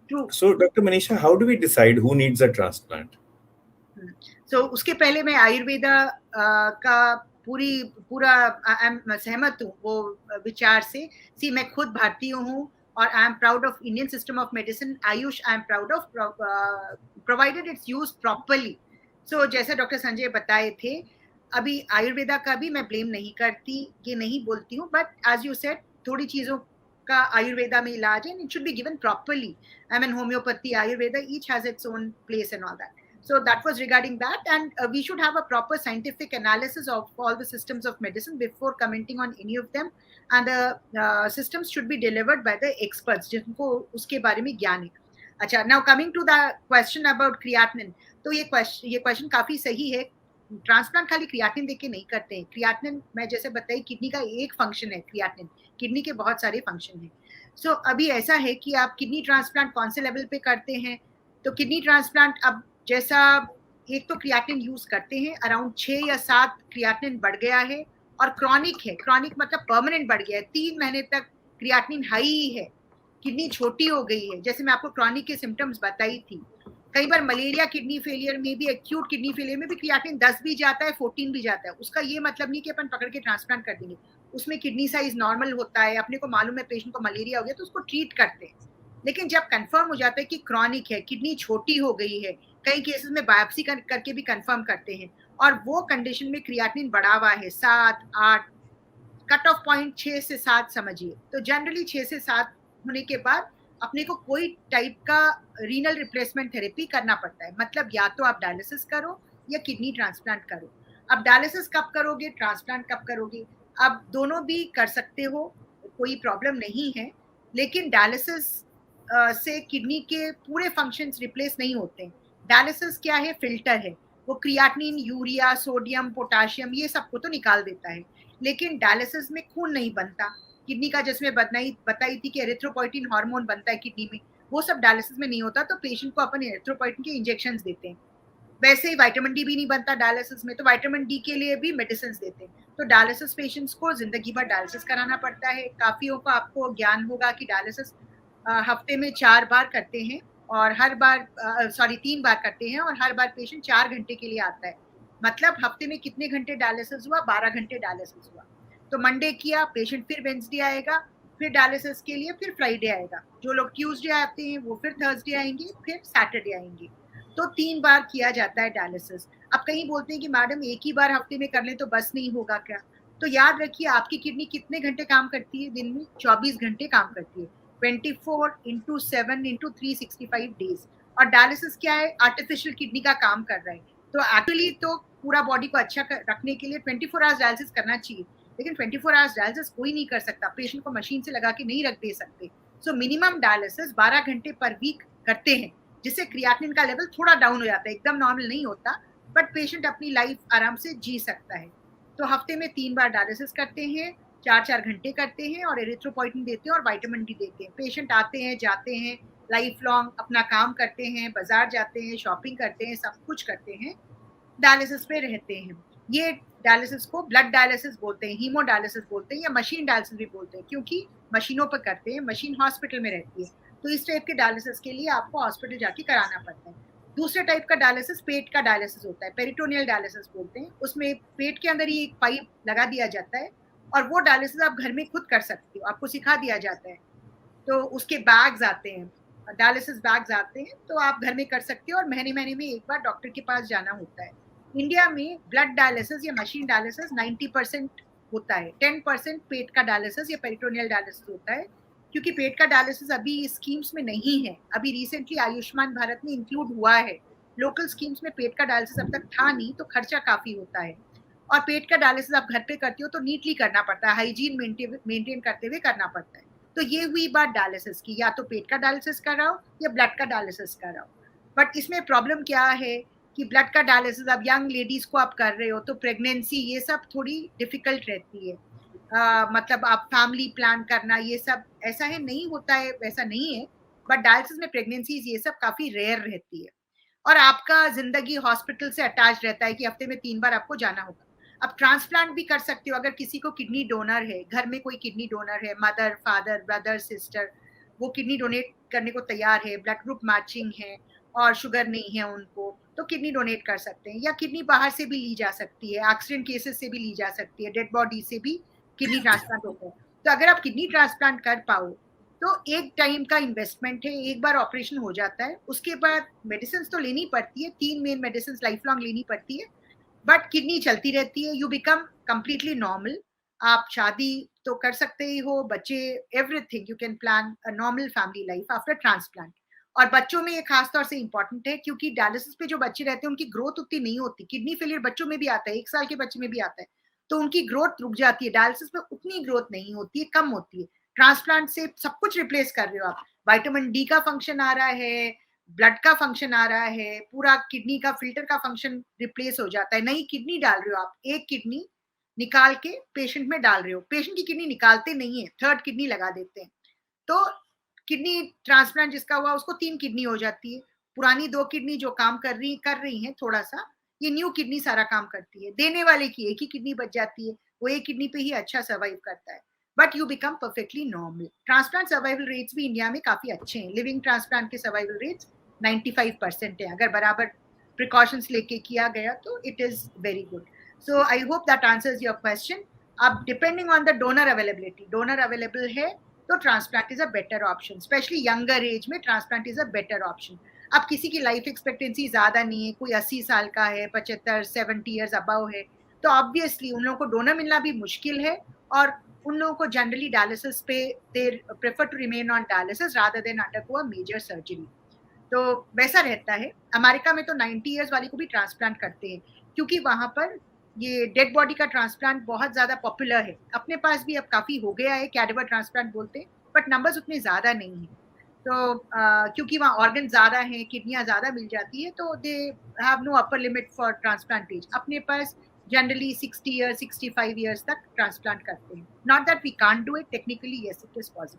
True. So, Dr. Manisha, how do we decide who needs a transplant? So उसके पहले मैं आयुर्वेदा का पूरा सहमत हूँ वो विचार से। सी मैं खुद भारतीय हूँ और I am proud of Indian system of medicine AYUSH. I am proud of provided it's use properly. So जैसा डॉक्टर संजय बताए थे, अभी आयुर्वेदा का भी मैं ब्लेम नहीं करती, ये नहीं बोलती हूँ, बट एज यू सेड थोड़ी चीजों का आयुर्वेदा में इलाज है and it should be given properly. I mean homeopathy, ayurveda, each has its own place and all that. So that was regarding that, and we should have a proper scientific analysis of all the systems of medicine before commenting on any of them, and the systems should be delivered by the experts जिनको उसके बारे में ज्ञान है। अच्छा, now coming to the question about creatinine, तो ये question काफी सही है। ट्रांसप्लांट खाली क्रियाटिन देके नहीं करते हैं। क्रियाटिन मैं जैसे बताई किडनी का एक फंक्शन है क्रियाटिन, किडनी के बहुत सारे फंक्शन हैं। सो अभी ऐसा है कि आप किडनी ट्रांसप्लांट कौन से लेवल पे करते हैं, तो किडनी ट्रांसप्लांट अब जैसा एक तो क्रियाटिन यूज करते हैं, अराउंड 6 या 7 क्रियाटिन बढ़ गया है, और क्रॉनिक है, क्रॉनिक मतलब परमानेंट बढ़ गया है, 3 महीने तक क्रियाटिन हाई ही है, किडनी छोटी हो गई है। जैसे मैं आपको क्रॉनिक के सिम्टम्स बताई थी, कई बार मलेरिया किडनी फेलियर में भी, एक्यूट किडनी फेलियर में भी क्रियाटिन 10 भी जाता है, 14 भी जाता है। उसका ये मतलब नहीं कि अपन पकड़ के ट्रांसप्लांट कर देंगे, उसमें किडनी साइज नॉर्मल होता है, अपने को मालूम है पेशेंट को मलेरिया हो गया तो उसको ट्रीट करते हैं। लेकिन जब कंफर्म हो जाता है कि क्रॉनिक है, किडनी छोटी हो गई है, कई केसेस में बायोप्सी करके भी कंफर्म करते हैं, और वो कंडीशन में क्रियाटिन बढ़ा हुआ है 7-8, कट ऑफ पॉइंट 6 से 7 समझिए, तो जनरली 6 से 7 होने के बाद अपने को कोई टाइप का रीनल रिप्लेसमेंट थेरेपी करना पड़ता है। मतलब या तो आप डायलिसिस करो या किडनी ट्रांसप्लांट करो। अब डायलिसिस कब करोगे, ट्रांसप्लांट कब करोगे, अब दोनों भी कर सकते हो, कोई प्रॉब्लम नहीं है। लेकिन डायलिसिस से किडनी के पूरे फंक्शंस रिप्लेस नहीं होते। डायलिसिस क्या है, फिल्टर है, वो क्रियाटिनिन, यूरिया, सोडियम, पोटाशियम ये सबको तो निकाल देता है, लेकिन डायलिसिस में खून नहीं बनता। किडनी का जिसमें बताई थी कि एरिथ्रोपोइटिन हार्मोन बनता है किडनी में, वो सब डायलिसिस में नहीं होता, तो पेशेंट को अपन एरिथ्रोपोइटिन के इंजेक्शन देते हैं। वैसे ही विटामिन डी भी नहीं बनता डायलिसिस में, तो विटामिन डी के लिए भी मेडिसिन देते हैं। तो डायलिसिस पेशेंट्स को जिंदगी भर डायलिसिस कराना पड़ता है। काफियों को आपको ज्ञान होगा कि डायलिसिस हफ्ते में 4 बार करते हैं, और हर बार 3 बार करते हैं, और हर बार पेशेंट 4 घंटे के लिए आता है। मतलब हफ्ते में कितने घंटे डायलिसिस हुआ, 12 घंटे डायलिसिस हुआ। तो मंडे किया पेशेंट, फिर वेंसडे आएगा, फिर डायलिसिस के लिए, फिर फ्राइडे आएगा। जो लोग ट्यूसडे आते हैं वो फिर थर्सडे आएंगे, फिर सैटरडे आएंगे। तो 3 बार किया जाता है डायलिसिस। अब कहीं बोलते हैं कि मैडम एक ही बार हफ्ते में कर लें तो बस नहीं होगा क्या, तो याद रखिए आपकी किडनी कितने घंटे काम करती है दिन में, 24 घंटे काम करती है, 24x7x365 डेज। और डायलिसिस क्या है, आर्टिफिशियल किडनी का काम कर रहा है। तो एक्चुअली तो पूरा बॉडी को अच्छा रखने के लिए 24 आवर्स डायलिसिस करना चाहिए, लेकिन 24 आवर्स डायलिसिस कोई नहीं कर सकता, पेशेंट को मशीन से लगा के नहीं रख दे सकते। सो मिनिमम डायलिसिस 12 घंटे पर वीक करते हैं, जिससे क्रियाटिनिन का लेवल थोड़ा डाउन हो जाता है, एकदम नॉर्मल नहीं होता, बट पेशेंट अपनी लाइफ आराम से जी सकता है। तो हफ्ते में 3 बार डायलिसिस करते हैं, 4-4 घंटे करते हैं, और एरिथ्रोपोइटिन देते हैं और विटामिन डी देते हैं। पेशेंट आते हैं, जाते हैं, लाइफ लॉन्ग अपना काम करते हैं, बाजार जाते हैं, शॉपिंग करते हैं, सब कुछ करते हैं, डायलिसिस पे रहते हैं। ये डायलिसिस को ब्लड डायलिसिस बोलते हैं, हीमोडायलिसिस बोलते हैं, या मशीन डायलिसिस भी बोलते हैं, क्योंकि मशीनों पर करते हैं, मशीन हॉस्पिटल में रहती है। तो इस टाइप के डायलिसिस के लिए आपको हॉस्पिटल जाके कराना पड़ता है। दूसरे टाइप का डायलिसिस पेट का डायलिसिस होता है, पेरिटोनियल डायलिसिस बोलते हैं। उसमें पेट के अंदर ही एक पाइप लगा दिया जाता है, और वो डायलिसिस आप घर में खुद कर सकते हो, आपको सिखा दिया जाता है। तो उसके बैग्स आते हैं, डायलिसिस बैग्स आते हैं, तो आप घर में कर सकते हो, और महीने महीने में एक बार डॉक्टर के पास जाना होता है। इंडिया में ब्लड डायलिसिस या मशीन डायलिसिस 90% होता है, 10% पेट का डायलिसिस या पेरिटोनियल डायलिसिस होता है, क्योंकि पेट का डायलिसिस अभी स्कीम्स में नहीं है। अभी रिसेंटली आयुष्मान भारत में इंक्लूड हुआ है, लोकल स्कीम्स में पेट का डायलिसिस अब तक था नहीं, तो खर्चा काफी होता है। और पेट का डायलिसिस आप घर पे करते हो तो नीटली करना पड़ता है, हाइजीन मेंटेन करते हुए करना पड़ता है। तो ये हुई बात डायलिसिस की, या तो पेट का डायलिसिस कराओ या ब्लड का डायलिसिस कराओ। बट इसमें प्रॉब्लम क्या है कि ब्लड का डायलिसिस अब यंग लेडीज को आप कर रहे हो, तो प्रेगनेंसी ये सब थोड़ी डिफिकल्ट रहती है। मतलब आप फैमिली प्लान करना ये सब ऐसा है, नहीं होता है वैसा नहीं है, बट डायलिसिस में प्रेगनेंसी ये सब काफी रेयर रहती है। और आपका जिंदगी हॉस्पिटल से अटैच रहता है कि हफ्ते में 3 बार आपको जाना होगा। अब ट्रांसप्लांट भी कर सकते हो, अगर किसी को किडनी डोनर है, घर में कोई किडनी डोनर है, मदर, फादर, ब्रदर, सिस्टर, वो किडनी डोनेट करने को तैयार है, ब्लड ग्रुप मैचिंग है और शुगर नहीं है उनको, तो किडनी डोनेट कर सकते हैं। या किडनी बाहर से भी ली जा सकती है, एक्सीडेंट केसेस से भी ली जा सकती है, डेड बॉडी से भी किडनी ट्रांसप्लांट होता है। तो अगर आप किडनी ट्रांसप्लांट कर पाओ तो एक टाइम का इन्वेस्टमेंट है, एक बार ऑपरेशन हो जाता है, उसके बाद मेडिसिन तो लेनी पड़ती है, 3 मेन मेडिसिन लाइफ लॉन्ग लेनी पड़ती है, बट किडनी चलती रहती है, यू बिकम कंप्लीटली नॉर्मल। आप शादी तो कर सकते ही हो, बच्चे, everything, you can plan a normal family life after transplant. और बच्चों में ये खास तौर से इंपॉर्टेंट है क्योंकि डायलिसिस पे जो बच्चे रहते हैं उनकी ग्रोथ उतनी नहीं होती। किडनी फेलियर बच्चों में भी आता है, 1 साल के बच्चे में भी आता है, तो उनकी ग्रोथ रुक जाती है। डायलिसिस में उतनी ग्रोथ नहीं होती है, कम होती है। ट्रांसप्लांट से सब कुछ रिप्लेस कर रहे हो आप, विटामिन डी का फंक्शन आ रहा है, ब्लड का फंक्शन आ रहा है, पूरा किडनी का फिल्टर का फंक्शन रिप्लेस हो जाता है। नई किडनी डाल रहे हो आप, एक किडनी निकाल के पेशेंट में डाल रहे हो। पेशेंट की किडनी निकालते नहीं है, थर्ड किडनी लगा देते हैं। तो किडनी ट्रांसप्लांट जिसका हुआ उसको 3 किडनी हो जाती है। पुरानी 2 किडनी जो काम कर रही हैं थोड़ा सा, ये न्यू किडनी सारा काम करती है। देने वाले की एक ही किडनी बच जाती है, वो एक किडनी पे ही अच्छा सर्वाइव करता है, but you become perfectly normal. Transplant survival rates भी इंडिया में काफी अच्छे हैं। लिविंग ट्रांसप्लांट के सर्वाइवल रेट्स 95% है। अगर बराबर प्रिकॉशंस लेके किया गया तो it is very good. So I hope that answers your question. अब depending on the donor availability, donor available है तो transplant is a better option, especially younger age में transplant is a better option. अब किसी की life expectancy ज्यादा नहीं है, कोई 80 साल का है, 75 70 ईयर्स अबव है, तो ऑब्वियसली उन लोगों को डोनर मिलना भी मुश्किल है, और उन लोगों को जनरली डायलिसिस पे they prefer to remain on dialysis rather than undergo a major surgery. तो वैसा रहता है। अमेरिका में तो 90 ईयर्स वाली को भी ट्रांसप्लांट करते हैं क्योंकि वहां पर ये डेड बॉडी का ट्रांसप्लांट बहुत ज्यादा पॉपुलर है। अपने पास भी अब काफी हो गया है, कैडेवर ट्रांसप्लांट बोलते हैं, बट नंबर्स उतने ज्यादा नहीं है। तो क्योंकि वहाँ ऑर्गन ज्यादा है, किडनियां ज्यादा मिल जाती है, तो they have no upper limit for transplant age. अपने पास जनरली 60 ईयर्स 65 ईयर्स तक ट्रांसप्लांट करते हैं। Not that we can't do it technically, yes it is possible.